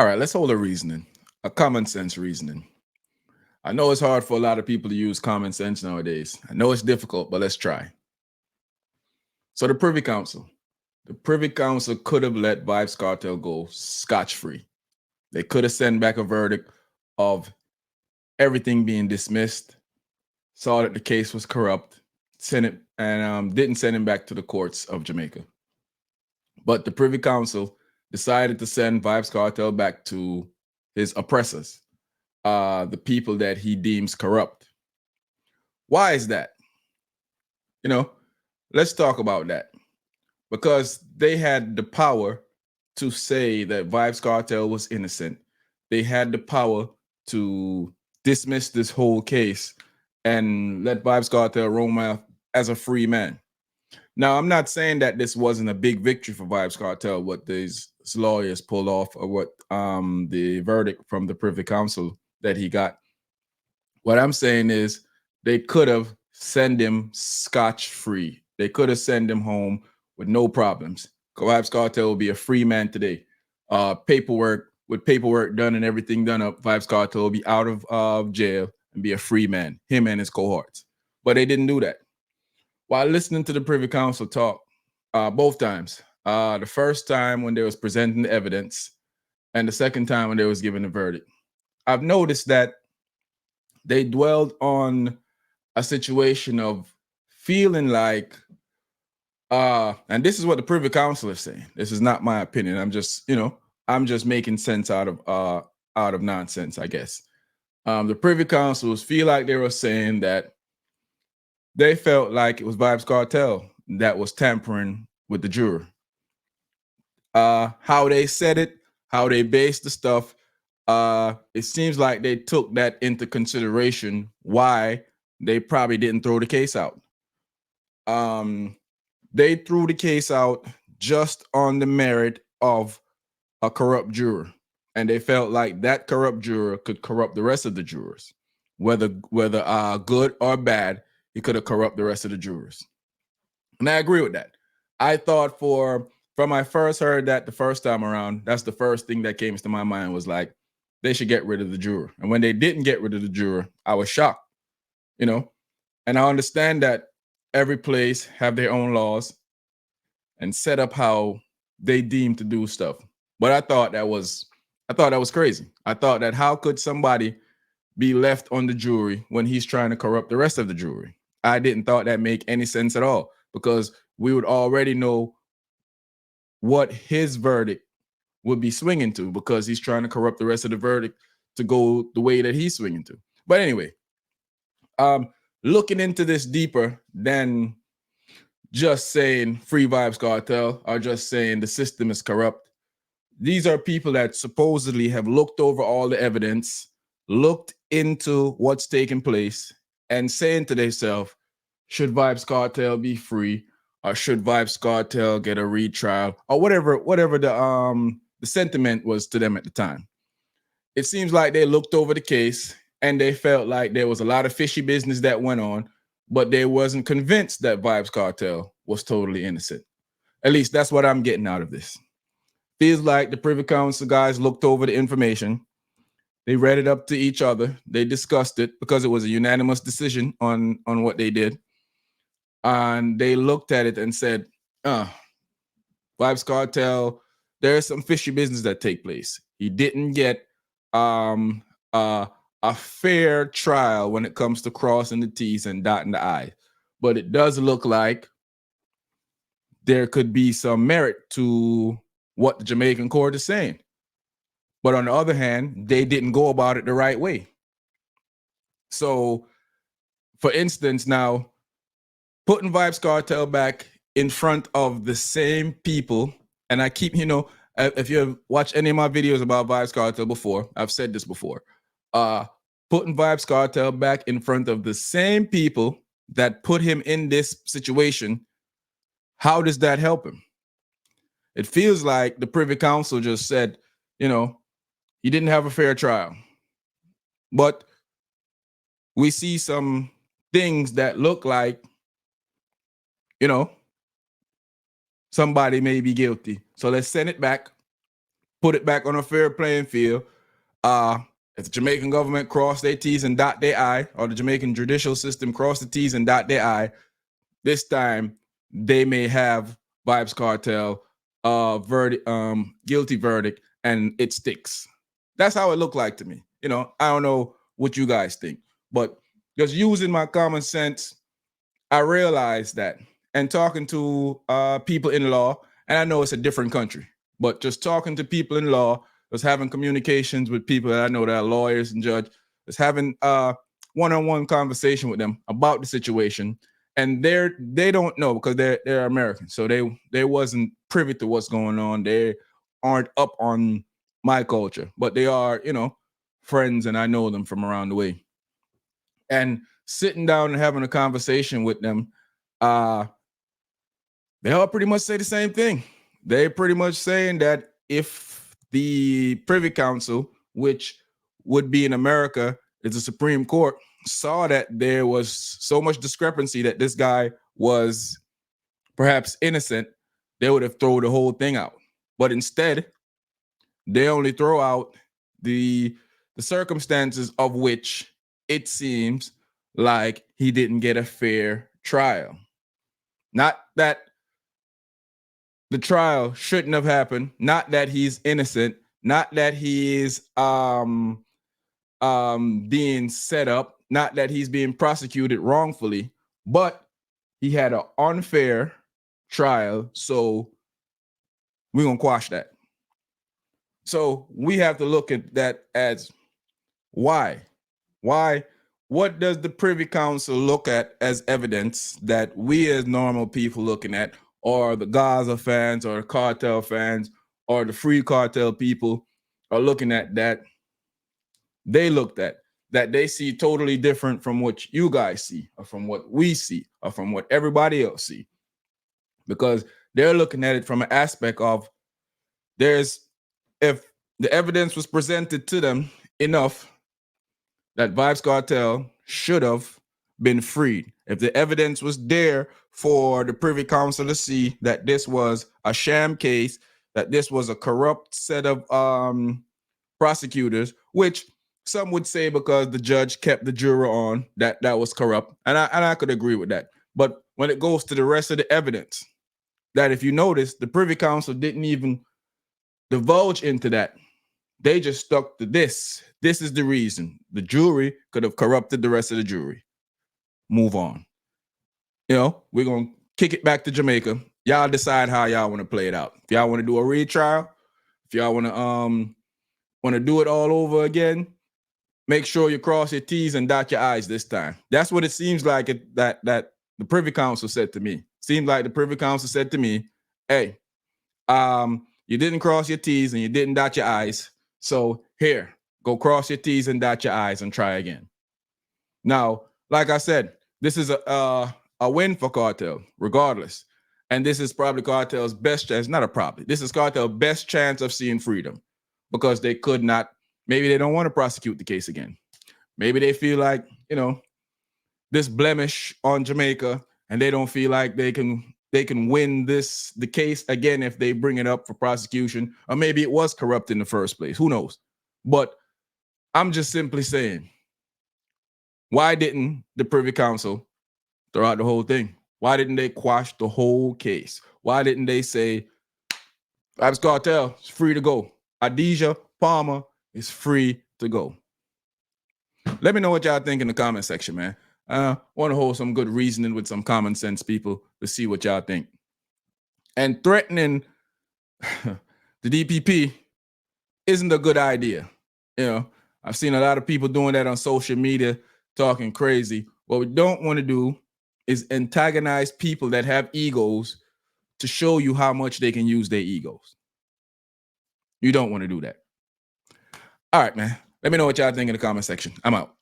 All right, let's hold a reasoning, a common sense reasoning. I know it's hard for a lot of people to use common sense nowadays. I know it's difficult, but let's try. So the Privy Council could have let Vibes Cartel go scotch free. They could have sent back a verdict of everything being dismissed, saw that the case was corrupt, sent it, and didn't send him back to the courts of Jamaica. But the Privy Council decided to send Vibes Cartel back to his oppressors, the people that he deems corrupt. Why is that? You know, let's talk about that. Because they had the power to say that Vibes Cartel was innocent. They had the power to dismiss this whole case and let Vibes Cartel roam out as a free man. Now, I'm not saying that this wasn't a big victory for Vibes Cartel, what these lawyers pulled off, or what the verdict from the Privy Council that he got. What I'm saying is they could have sent him scotch free. They could have sent him home with no problems. Vibes Cartel will be a free man today. Paperwork done and everything done up, Vibes Cartel will be out of jail and be a free man, him and his cohorts. But they didn't do that. While listening to the Privy Council talk, both times, the first time when they was presenting the evidence, and the second time when they was giving the verdict, I've noticed that they dwelled on a situation of feeling like, and this is what the Privy Council is saying. This is not my opinion. I'm just making sense out of nonsense, I guess. The Privy Councils feel like they were saying that they felt like it was Vibes Cartel that was tampering with the juror. How they said it, how they based the stuff, it seems like they took that into consideration why they probably didn't throw the case out. They threw the case out just on the merit of a corrupt juror, and they felt like that corrupt juror could corrupt the rest of the jurors, whether good or bad. He could have corrupt the rest of the jurors, and I agree with that. I thought from I first heard that the first time around, that's the first thing that came to my mind was like they should get rid of the juror. And when they didn't get rid of the juror, I was shocked, you know. And I understand that every place have their own laws and set up how they deem to do stuff. But I thought that was crazy. I thought that how could somebody be left on the jury when he's trying to corrupt the rest of the jury? I didn't thought that make any sense at all, because we would already know what his verdict would be swinging to, because he's trying to corrupt the rest of the verdict to go the way that he's swinging to. But anyway, looking into this deeper than just saying free Vibes Cartel or just saying the system is corrupt, these are people that supposedly have looked over all the evidence, looked into what's taking place, and saying to themselves, should Vibes Cartel be free, or should Vibes Cartel get a retrial, or whatever the sentiment was to them at the time. It seems like they looked over the case and they felt like there was a lot of fishy business that went on, but they wasn't convinced that Vibes Cartel was totally innocent. At least that's what I'm getting out of this. Feels like the Privy Council guys looked over the information. They read it up to each other. They discussed it because it was a unanimous decision on what they did. And they looked at it and said, Vibes Cartel, there's some fishy business that take place. He didn't get a fair trial when it comes to crossing the T's and dotting the I. But it does look like there could be some merit to what the Jamaican court is saying. But on the other hand, they didn't go about it the right way. So, for instance, now, putting Vibes Cartel back in front of the same people, and I keep, if you've watched any of my videos about Vibes Cartel before, I've said this before, putting Vibes Cartel back in front of the same people that put him in this situation, how does that help him? It feels like the Privy Council just said, he didn't have a fair trial. But we see some things that look like, somebody may be guilty. So let's send it back. put it back on a fair playing field. If the Jamaican government cross their T's and dot their I, or the Jamaican judicial system cross the T's and dot their I, this time they may have Vybz Kartel guilty verdict, and it sticks. That's how it looked like to me. You know, I don't know what you guys think, but just using my common sense, I realized that, and talking to people in law, and I know it's a different country, but just talking to people in law, just having communications with people that I know that are lawyers and judge, just having one-on-one conversation with them about the situation. And they don't know because they're American, so they wasn't privy to what's going on. They aren't up on my culture, but they are, you know, friends, and I know them from around the way. And sitting down and having a conversation with them, they all pretty much say the same thing. They're pretty much saying that if the Privy Council, which would be in America, is the Supreme Court, saw that there was so much discrepancy that this guy was perhaps innocent, they would have thrown the whole thing out. But instead, they only throw out the circumstances of which it seems like he didn't get a fair trial. Not that the trial shouldn't have happened, not that he's innocent, not that he is being set up, not that he's being prosecuted wrongfully, but he had an unfair trial, so we're gonna quash that. So we have to look at that as why? What does the Privy Council look at as evidence that we as normal people looking at, or the Gaza fans, or the cartel fans, or the free cartel people are looking at, that they looked at, that they see totally different from what you guys see, or from what we see, or from what everybody else see? Because they're looking at it from an aspect of, if the evidence was presented to them enough, that Vybz Kartel should have been freed. If the evidence was there for the Privy Council to see that this was a sham case, that this was a corrupt set of prosecutors, which some would say because the judge kept the juror on, that was corrupt, and I could agree with that. But when it goes to the rest of the evidence, that if you notice, the Privy Council didn't even divulge into that. They just stuck to this. This is the reason. The jury could have corrupted the rest of the jury. Move on. You know, we're going to kick it back to Jamaica. Y'all decide how y'all want to play it out. If y'all want to do a retrial, if y'all want to do it all over again, make sure you cross your T's and dot your I's this time. That's what it seems like that the Privy Council said to me. Seems like the Privy Council said to me, hey, you didn't cross your T's and you didn't dot your I's. So here, go cross your T's and dot your I's and try again. Now, like I said, this is a win for Kartel, regardless. And this is probably Kartel's best chance, not a probably, this is Kartel's best chance of seeing freedom, because they could not, maybe they don't want to prosecute the case again. Maybe they feel like, you know, this blemish on Jamaica, and they don't feel like they can win the case again if they bring it up for prosecution, or maybe it was corrupt in the first place. Who knows? But I'm just simply saying, why didn't the Privy Council throw out the whole thing? Why didn't they quash the whole case? Why didn't they say, Vybz Kartel is free to go, Adidja Palmer is free to go? Let me know what y'all think in the comment section, man. I want to hold some good reasoning with some common sense people to see what y'all think. And threatening the DPP isn't a good idea. You know, I've seen a lot of people doing that on social media, talking crazy. What we don't want to do is antagonize people that have egos to show you how much they can use their egos. You don't want to do that. All right, man. Let me know what y'all think in the comment section. I'm out.